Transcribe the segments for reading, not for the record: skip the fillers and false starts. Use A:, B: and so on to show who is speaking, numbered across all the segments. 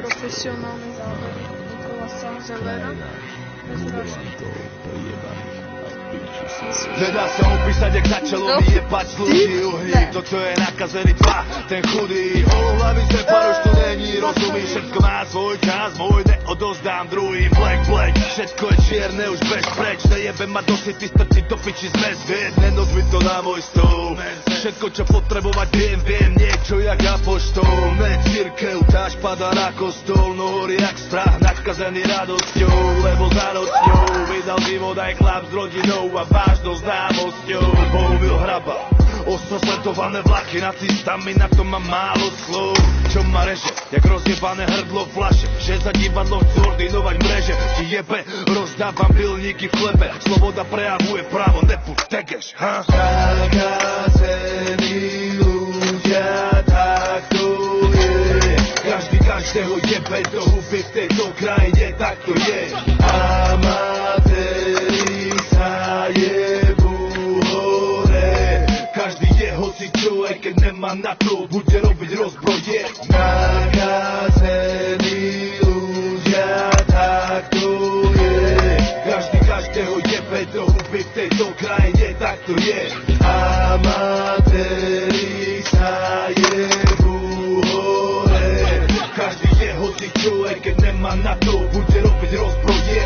A: Profesionálne zábery Nikolasa Zellera.
B: Nedá sa opísať, jak začalo mi jebať z ľudí uhní. To, čo je nakazený tva, ten chudý holohlavý separ už tu není, rozumí, všetko má svoj čas, môj neodozdám druhým. Black, všetko je čierne, už bež preč, nejebe ma do city, strčí do piči zmes, vied, nenos mi to na môj stôl. Všetko, čo potrebovať viem, niečo jak apoštol. Ne církev, tá špada na kostol, no horí jak strach, nakazený radosťou, lebo za nocňou vydal život aj chlap s rodinou a vážnou známosťou. Bohumil hraba, ostro sledované vlaky, nacistami, na to mám málo slov. Čo ma reže, jak rozjebané hrdlo flaše, že za divadlo chcú ordinovať mreže. Ti jebe, rozdávam pilníky v chlebe, sloboda prejavuje právo, nepuď tegeš, ha? Nakazení ľudia, tak to je. Každý každého jebe do huby v tejto krajine, tak to je. Amatéri sa jebú hore, každý je hocičo, aj keď nemá na to, bude robiť rozbroje. Nakazení ľudia, tak to je. Každý každého jebe do huby v tejto krajine, tak to je. Amatéri sa jebú hore, každý je hocičo, aj keď nemá na to, bude robiť rozbroje.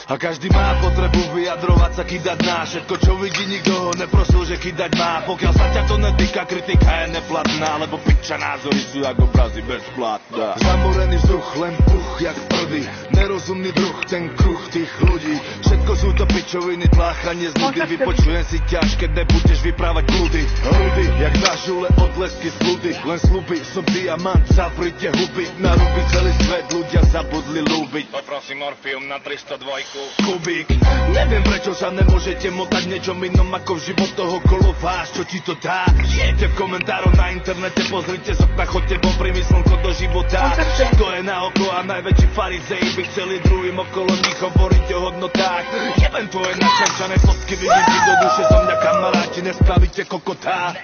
B: A každý má potrebu vyjadrovať sa, kydať na všetko, čo vidí, nikto ho neprosil, že kydať má. Pokiaľ sa ťa to netýka, kritika je neplatná, lebo piča názory sú ako obrazy bezplatná. Zamorený vzduch, len puch, jak prvý, nerozumný druh, ten kruh tých ľudí. Všetko sú to pičoviny, tláchanie z nudy, vypočujem si ťaž, keď nebudeš vyprávať blúdy. Hrudy, jak na žule, odlesky z blúdy, len sluby, som diamant, zavrite huby, na ruby celý svet, ľudia zabudli ľúbiť. Poprosím Orfium na 302. Kubík, neviem prečo sa nemôžete motať niečom inom ako v život toho kolo vás, čo ti to dá. Žijete v komentároch na internete, pozrite z okna, chodte popri slnko do života. Všetko je na oko a najväčší farizej by chceli druhým okolo nich hovoriť o hodnotách. Jebem tvoje načančané fotky, vidím ti do duše, zo mňa kamaráti, nespravíte kokotá.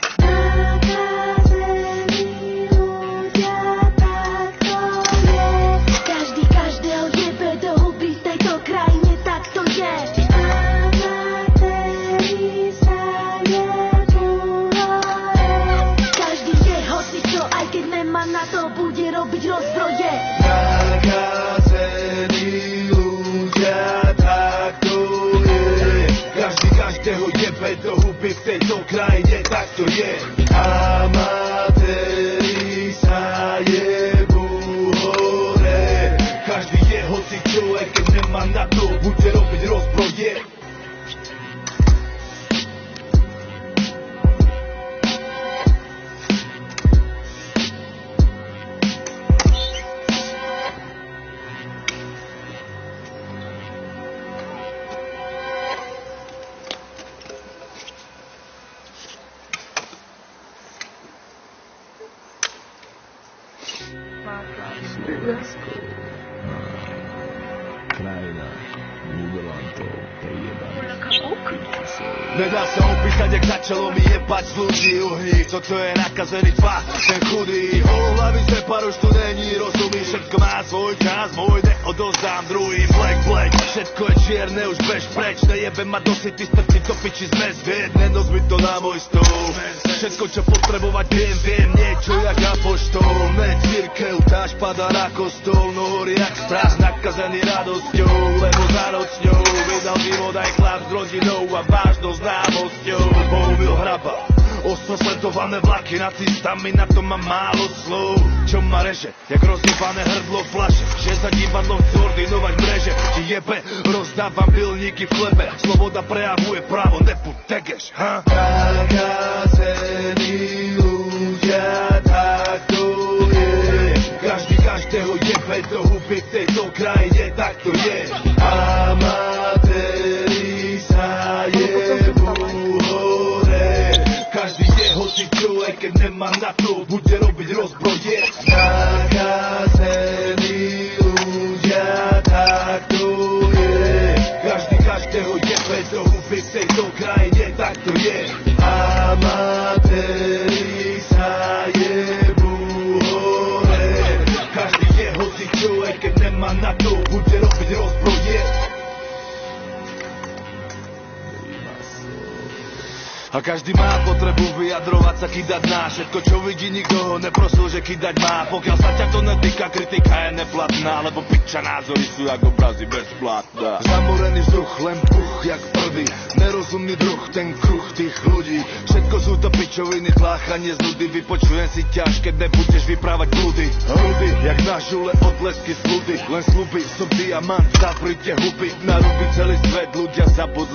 C: Na to bude robiť rozbroje.
B: Nakazení ľudia, tak to je. Každý každého jebe do huby v tejto krajine, tak to je. Amatéri sa jebú hore, každý je hocičo, aj keď nemá na to, bude robiť rozbroje.
D: Krajina migrantov prejebaných.
B: Nedá sa opísať, jak začalo mi jebať z ľudí uhní. To, čo je nakazený tva, ten chudý holohlavý separ už tu není, rozumí, všetko má svoj čas, môj neodozdám druhým. Black, všetko je čierne, už bež preč, nejebe ma do city, strčí do piči zmes, vied, nenos mi to na môj stôl. Všetko, čo potrebovať viem, niečo jak apoštol. Ne církev, tá špada na kostol, no horí jak strach, nakazený radosťou, lebo za nocňou vydal život aj chlap s rodinou a vážnou známosťou. Bohumil hraba, ostro sledované vlaky, nacistami, na to mám málo slov. Čo ma reže, jak rozjebané hrdlo flaše, že za divadlo chcú ordinovať mreže. Ti jebe, rozdávam pilníky v chlebe, sloboda prejavuje právo, nepuď tegeš, ha? Nakazení ľudia, tak to je. Každý každého jebe do huby v tejto krajine, tak to je. Amatéri sa jebú hore, každý je hocičo, aj keď nemá na to, bude robiť rozbroje. Nakazení ľudia, tak to je. Každý každého jebe do huby v tejto krajine, tak to je. Amatéri A každý má potrebu vyjadrovať sa, kydať na všetko, čo vidí, nikto ho neprosil, že kydať má. Pokiaľ sa ťa to netýka, kritika je neplatná, lebo piča názory sú jak obrazy bezplatná. Zamorený vzduch, len puch jak prvý, nerozumný druh, ten kruh tých ľudí. Všetko sú to pičoviny, tláchanie z nudy, vypočujem si ťaž, keď nebudeš vyprávať blúdy. Hrudy, jak na žule, odlesky sludy, len sluby, som diamant, zaprite huby, narúbi celý svet, ľudia zabudli